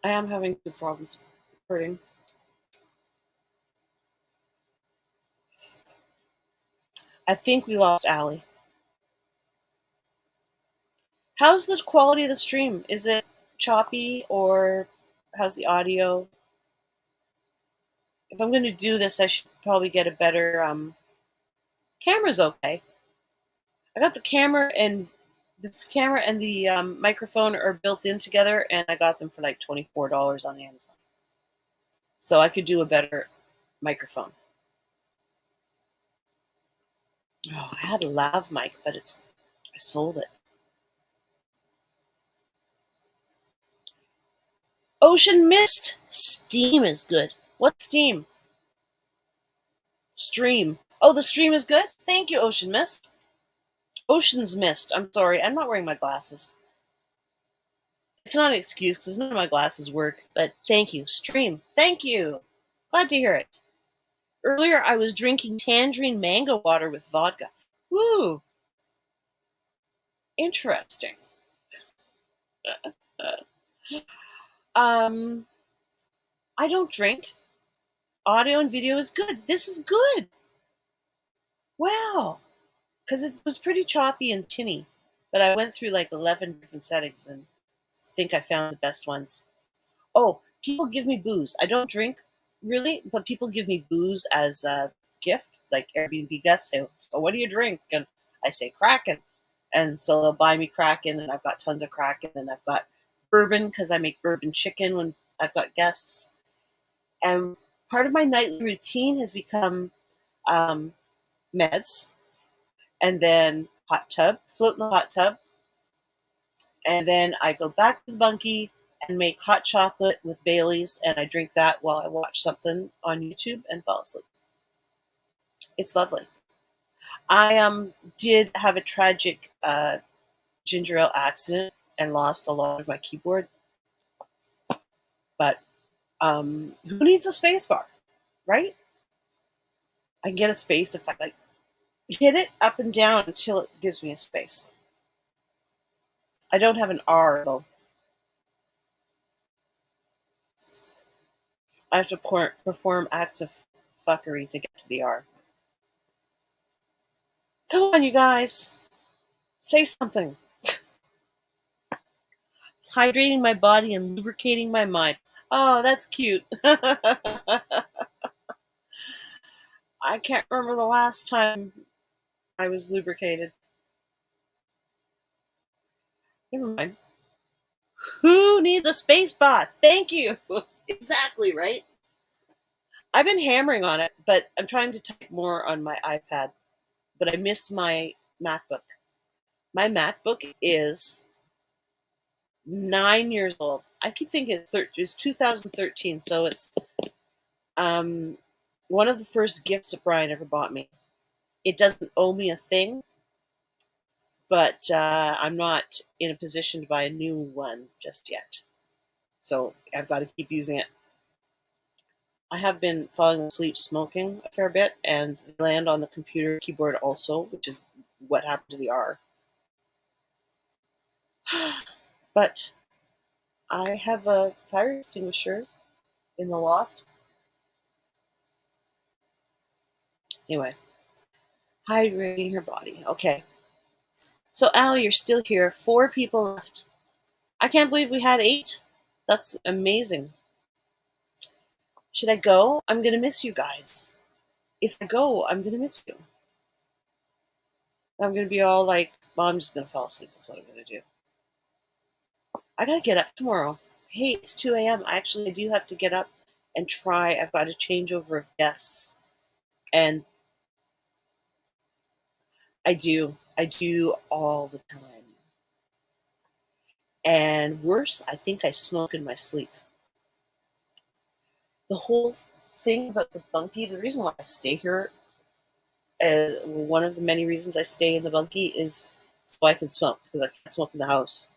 I am having food problems. Hurting. I think we lost Allie. How's the quality of the stream? Is it choppy or how's the audio? If I'm going to do this, I should probably get a better camera's okay. I got the camera and the microphone are built in together, and I got them for like $24 on Amazon. So I could do a better microphone. Oh, I had a lav mic, but I sold it. Ocean Mist Steam is good. What Steam? Stream. Oh, the stream is good? Thank you, Ocean Mist. Ocean's Mist. I'm sorry, I'm not wearing my glasses. It's not an excuse because none of my glasses work, but thank you. Stream. Thank you. Glad to hear it. Earlier, I was drinking tangerine mango water with vodka. Woo! Interesting. um, I don't drink. Audio and video is good. This is good. Wow. Because it was pretty choppy and tinny, but I went through like 11 different settings and think I found the best ones. Oh, people give me booze. I don't drink really, but people give me booze as a gift. Like Airbnb guests say, "So what do you drink?" And I say Kraken, and so they'll buy me Kraken, and I've got tons of Kraken, and I've got bourbon because I make bourbon chicken when I've got guests. And part of my nightly routine has become um, meds, and then hot tub, float in the hot tub, and then I go back to the bunkie and make hot chocolate with Bailey's, and I drink that while I watch something on YouTube and fall asleep. It's lovely. I did have a tragic ginger ale accident and lost a lot of my keyboard, but who needs a space bar, right? I can get a space if I like hit it up and down until it gives me a space. I don't have an R though. I have to perform acts of fuckery to get to the R. Come on, you guys. Say something. It's hydrating my body and lubricating my mind. Oh, that's cute. I can't remember the last time I was lubricated. Never mind. Who needs a space bot? Thank you. Exactly, right? I've been hammering on it, but I'm trying to type more on my iPad. But I miss my MacBook. My MacBook is 9 years old. I keep thinking it's 2013, so it's um, one of the first gifts that Brian ever bought me. It doesn't owe me a thing, but I'm not in a position to buy a new one just yet. So I've got to keep using it. I have been falling asleep smoking a fair bit and land on the computer keyboard also, which is what happened to the R. But I have a fire extinguisher in the loft. Anyway, Hydrating her body. Okay. So, Al, you're still here. 4 people left. I can't believe we had 8. That's amazing. Should I go? I'm going to miss you guys. If I go, I'm going to miss you. I'm going to be all like, well, I'm just going to fall asleep. That's what I'm going to do. I got to get up tomorrow. Hey, it's 2 a.m. Actually, I do have to get up and try. I've got a changeover of guests. And I do. I do all the time. And worse, I think I smoke in my sleep. The whole thing about the bunkie, the reason why I stay here, one of the many reasons I stay in the bunkie is so I can smoke, because I can't smoke in the house.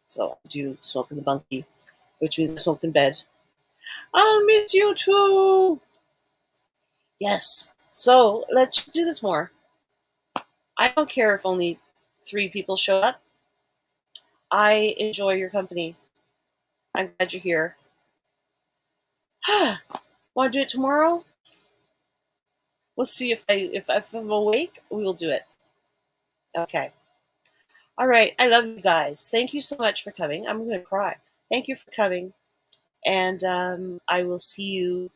So I do smoke in the bunkie, which means I smoke in bed. I'll miss you too. Yes. So let's just do this more. I don't care if only 3 people show up. I enjoy your company. I'm glad you're here. Want to do it tomorrow? We'll see if I'm awake. We will do it. Okay. All right. I love you guys. Thank you so much for coming. I'm going to cry. Thank you for coming, and I will see you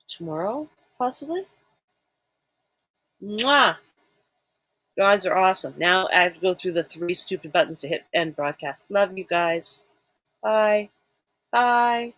tomorrow, possibly. Mwah! You guys are awesome. Now I have to go through the 3 stupid buttons to hit end broadcast. Love you guys. Bye. Bye.